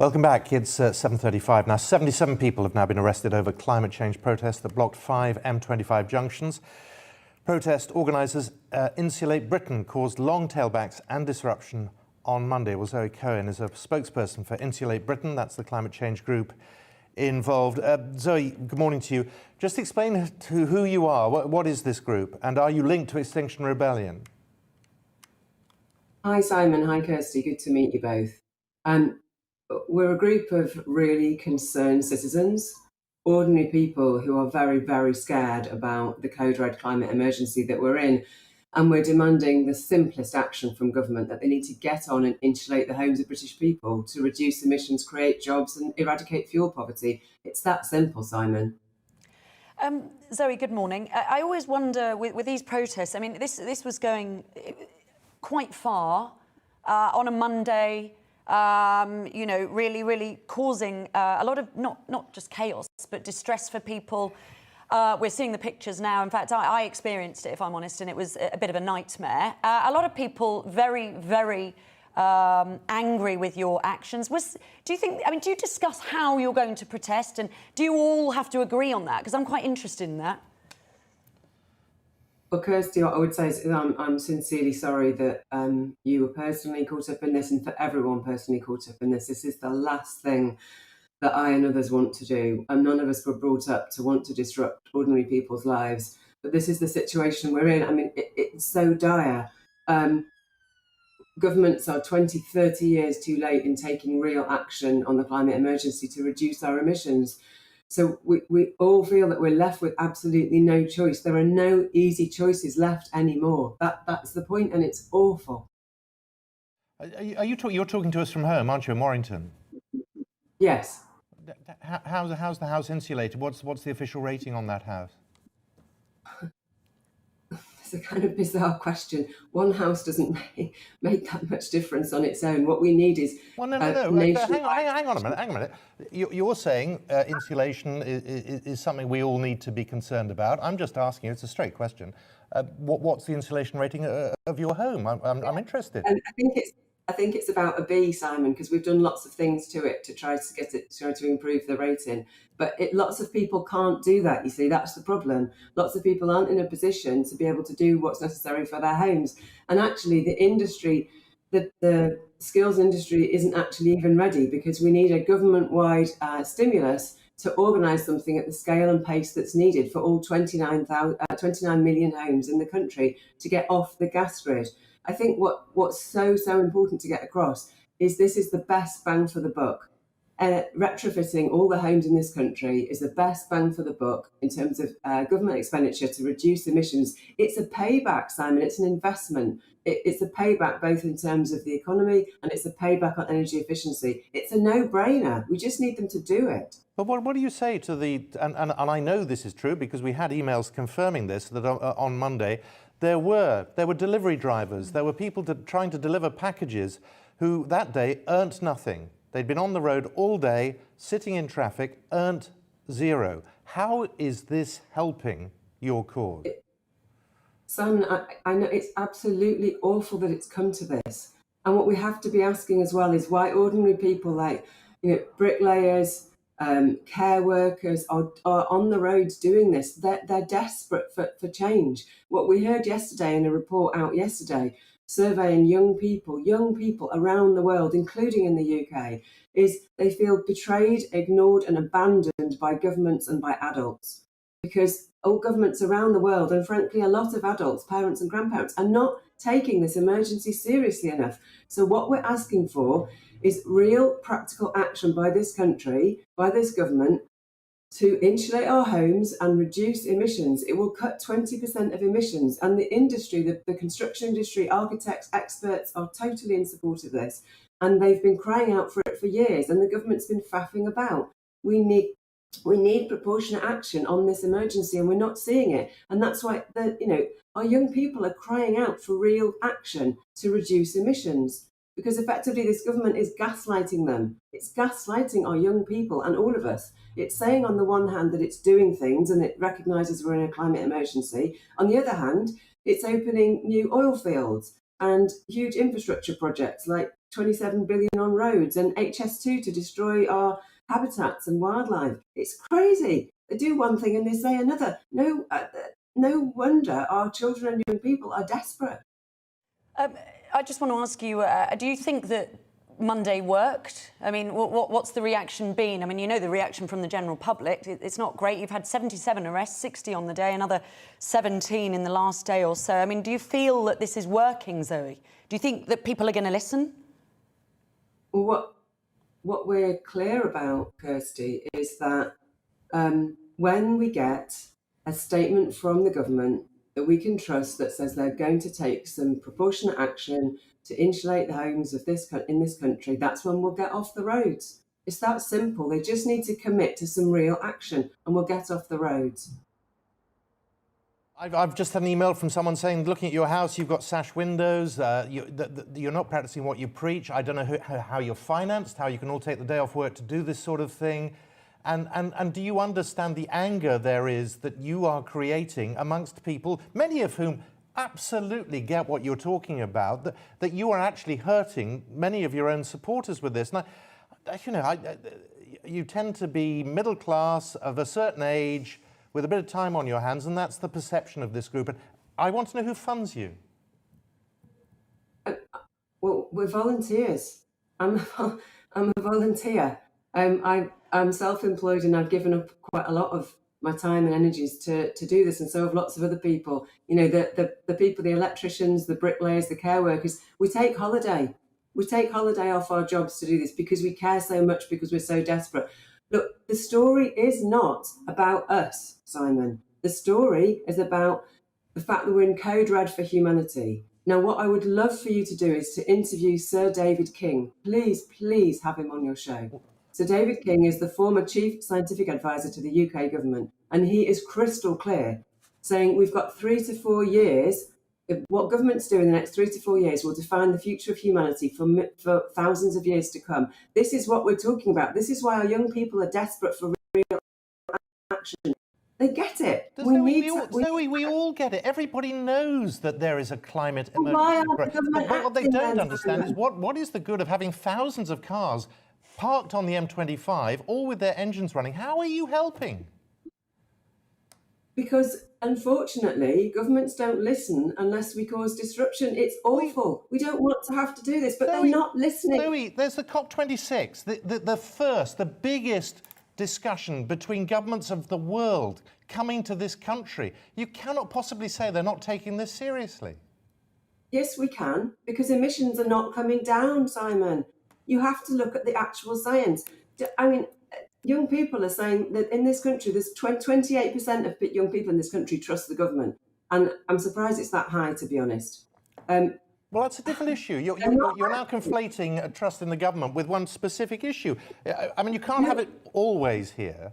Welcome back. It's 7:35. Now, 77 people have now been arrested over climate change protests that blocked 5 M25 junctions. Protest organisers Insulate Britain caused long tailbacks and disruption on Monday. Well, Zoe Cohen is a spokesperson for Insulate Britain. That's the climate change group involved. Zoe, good morning to you. Just explain to who you are. What is this group? And are you linked to Extinction Rebellion? Hi, Simon. Hi, Kirsty. Good to meet you both. We're a group of really concerned citizens, ordinary people who are very, very scared about the code red climate emergency that we're in. And we're demanding the simplest action from government, that they need to get on and insulate the homes of British people to reduce emissions, create jobs and eradicate fuel poverty. It's that simple, Simon. Zoe, good morning. I always wonder with these protests, I mean, this was going quite far on a Monday, you know, really causing a lot of not just chaos, but distress for people. We're seeing the pictures now. In fact, I experienced it, if I'm honest, and it was a bit of a nightmare. A lot of people very angry with your actions. Do you think, I mean, do you discuss how you're going to protest, and do you all have to agree on that? Because I'm quite interested in that. Well, Kirsty, what I would say is I'm sincerely sorry that you were personally caught up in this, and for everyone personally caught up in this. This is the last thing that I and others want to do. And none of us were brought up to want to disrupt ordinary people's lives. But this is the situation we're in. I mean, it's so dire. Governments are 20, 30 years too late in taking real action on the climate emergency to reduce our emissions. So we all feel that we're left with absolutely no choice. There are no easy choices left anymore. That's the point, and it's awful. You're talking to us from home, aren't you, in Warrington? Yes. How's the house insulated? What's the official rating on that house? It's a kind of bizarre question. One house doesn't make that much difference on its own. What we need is well, no. Hang on a minute. You're saying insulation is something we all need to be concerned about. I'm just asking you. It's a straight question. What's the insulation rating of your home? I'm interested. And I think it's about a B, Simon, because we've done lots of things to it to try to improve the rating. But lots of people can't do that, you see, that's the problem. Lots of people aren't in a position to be able to do what's necessary for their homes. And actually the industry, the skills industry isn't actually even ready, because we need a government-wide stimulus to organise something at the scale and pace that's needed for all 29 million homes in the country to get off the gas grid. I think what's so important to get across is this is the best bang for the buck. Retrofitting all the homes in this country is the best bang for the buck in terms of government expenditure to reduce emissions. It's a payback, Simon. It's an investment. It's a payback both in terms of the economy, and it's a payback on energy efficiency. It's a no-brainer. We just need them to do it. But what do you say to the, and I know this is true because we had emails confirming this, that on Monday, there were delivery drivers, there were people trying to deliver packages who that day earned nothing. They'd been on the road all day, sitting in traffic, earned zero. How is this helping your cause? Simon, I know it's absolutely awful that it's come to this. And what we have to be asking as well is why ordinary people like, bricklayers, care workers are on the roads doing this. They're desperate for change. What we heard yesterday in a report out yesterday, surveying young people around the world, including in the UK, is they feel betrayed, ignored and abandoned by governments and by adults. Because all governments around the world, and frankly a lot of adults, parents and grandparents, are not taking this emergency seriously enough. So what we're asking for is real practical action by this country, by this government, to insulate our homes and reduce emissions. It will cut 20% of emissions. And the industry, the construction industry, architects, experts are totally in support of this. And they've been crying out for it for years, and the government's been faffing about. We need proportionate action on this emergency, and we're not seeing it. And that's why our young people are crying out for real action to reduce emissions. Because effectively this government is gaslighting them. It's gaslighting our young people and all of us. It's saying on the one hand that it's doing things and it recognises we're in a climate emergency. On the other hand, it's opening new oil fields and huge infrastructure projects like 27 billion on roads and HS2 to destroy our habitats and wildlife. It's crazy. They do one thing and they say another. No wonder our children and young people are desperate. I just want to ask you, do you think that Monday worked? I mean, what's the reaction been? I mean, you know the reaction from the general public. It's not great. You've had 77 arrests, 60 on the day, another 17 in the last day or so. I mean, do you feel that this is working, Zoe? Do you think that people are going to listen? Well, what we're clear about, Kirsty, is that when we get a statement from the government that we can trust that says they're going to take some proportionate action to insulate the homes of in this country, that's when we'll get off the roads. It's that simple. They just need to commit to some real action and we'll get off the roads. I've just had an email from someone saying, looking at your house, you've got sash windows, you're not practicing what you preach. I don't know how you're financed, how you can all take the day off work to do this sort of thing. And do you understand the anger there is that you are creating amongst people, many of whom absolutely get what you're talking about, that you are actually hurting many of your own supporters with this? Now, you know, you tend to be middle class, of a certain age, with a bit of time on your hands, and that's the perception of this group. And I want to know who funds you. Well, we're volunteers. I'm a volunteer. I'm self-employed and I've given up quite a lot of my time and energies to do this, and so have lots of other people. You know, the people, the electricians, the bricklayers, the care workers. We take holiday. We take holiday off our jobs to do this because we care so much, because we're so desperate. Look, the story is not about us, Simon. The story is about the fact that we're in code red for humanity. Now, what I would love for you to do is to interview Sir David King. Please, please have him on your show. Sir David King is the former Chief Scientific Advisor to the UK government, and he is crystal clear, saying we've got 3 to 4 years. What governments do in the next 3 to 4 years will define the future of humanity for thousands of years to come. This is what we're talking about. This is why our young people are desperate for real action. They get it. Zoe, we all get it. Everybody knows that there is a climate emergency. But what they don't understand is what is the good of having thousands of cars parked on the M25, all with their engines running? How are you helping? Because, unfortunately, governments don't listen unless we cause disruption. It's awful. We don't want to have to do this, but they're not listening. Zoe, there's the COP26, the biggest discussion between governments of the world coming to this country. You cannot possibly say they're not taking this seriously. Yes, we can, because emissions are not coming down, Simon. You have to look at the actual science. I mean, young people are saying that in this country, there's 28% of young people in this country trust the government. And I'm surprised it's that high, to be honest. Well, that's a different issue. You're now conflating trust in the government with one specific issue. I mean, you can't have it always here.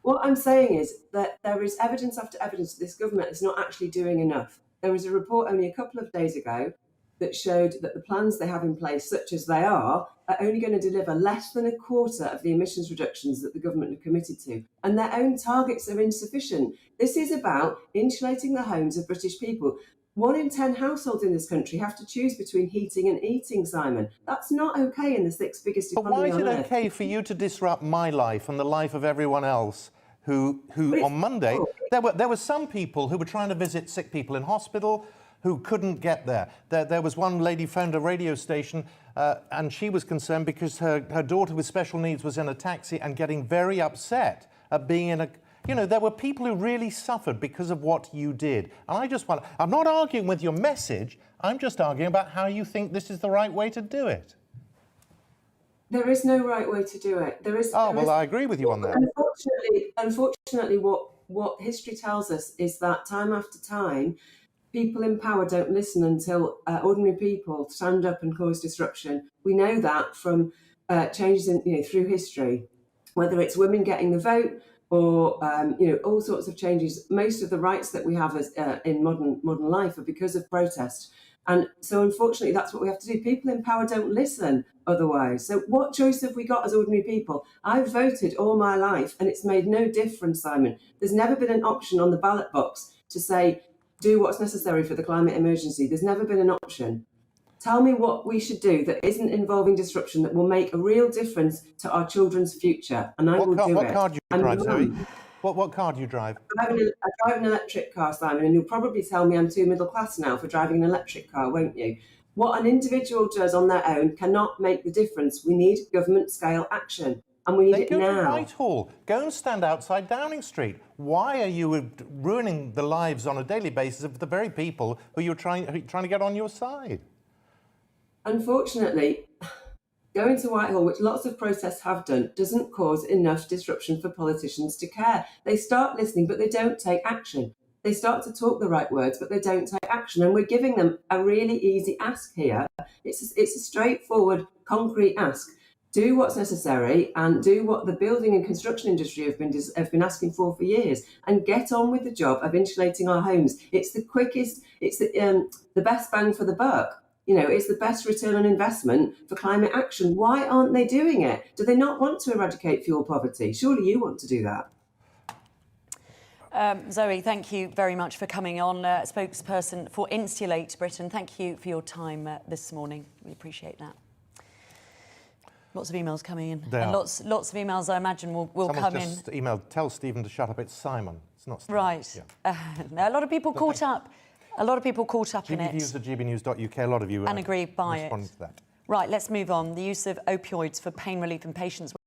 What I'm saying is that there is evidence after evidence that this government is not actually doing enough. There was a report only a couple of days ago that showed that the plans they have in place, such as they are only going to deliver less than a quarter of the emissions reductions that the government have committed to. And their own targets are insufficient. This is about insulating the homes of British people. 1 in 10 households in this country have to choose between heating and eating, Simon. That's not okay in the 6th biggest economy on earth. But why is it okay for you to disrupt my life and the life of everyone else who on Monday, there were some people who were trying to visit sick people in hospital who couldn't get there. There was one lady phoned a radio station and she was concerned because her daughter with special needs was in a taxi and getting very upset at being in a... You know, there were people who really suffered because of what you did. And I just want... I'm not arguing with your message. I'm just arguing about how you think this is the right way to do it. There is no right way to do it. I agree with you on that. Unfortunately, what history tells us is that time after time, people in power don't listen until ordinary people stand up and cause disruption. We know that from changes in, through history, whether it's women getting the vote or all sorts of changes. Most of the rights that we have as, in modern life are because of protest. And so, unfortunately, that's what we have to do. People in power don't listen otherwise. So what choice have we got as ordinary people? I've voted all my life and it's made no difference, Simon. There's never been an option on the ballot box to say, do what's necessary for the climate emergency. There's never been an option. Tell me what we should do that isn't involving disruption, that will make a real difference to our children's future, and I will do it. What car do you drive, Zoe? Mum, What car do you drive? I drive an electric car, Simon, and you'll probably tell me I'm too middle class now for driving an electric car, won't you? What an individual does on their own cannot make the difference. We need government scale action, and we need it Go now. to Whitehall. Go and stand outside Downing Street. Why are you ruining the lives on a daily basis of the very people who you're trying to get on your side? Unfortunately, going to Whitehall, which lots of protests have done, doesn't cause enough disruption for politicians to care. They start listening, but they don't take action. They start to talk the right words, but they don't take action. And we're giving them a really easy ask here. It's a straightforward, concrete ask. Do what's necessary and do what the building and construction industry have been asking for years, and get on with the job of insulating our homes. It's the quickest, it's the best bang for the buck. It's the best return on investment for climate action. Why aren't they doing it? Do they not want to eradicate fuel poverty? Surely you want to do that. Zoe, thank you very much for coming on, spokesperson for Insulate Britain. Thank you for your time this morning. We appreciate that. Lots of emails coming in. There and are. lots of emails, I imagine, will come in. Someone's just emailed, tell Stephen to shut up, it's Simon. It's not Stephen. Right. Yeah. A lot of people caught up. A lot of people caught up in it. gbnews.uk, a lot of you and agree by it. responding to that. Right, let's move on. The use of opioids for pain relief in patients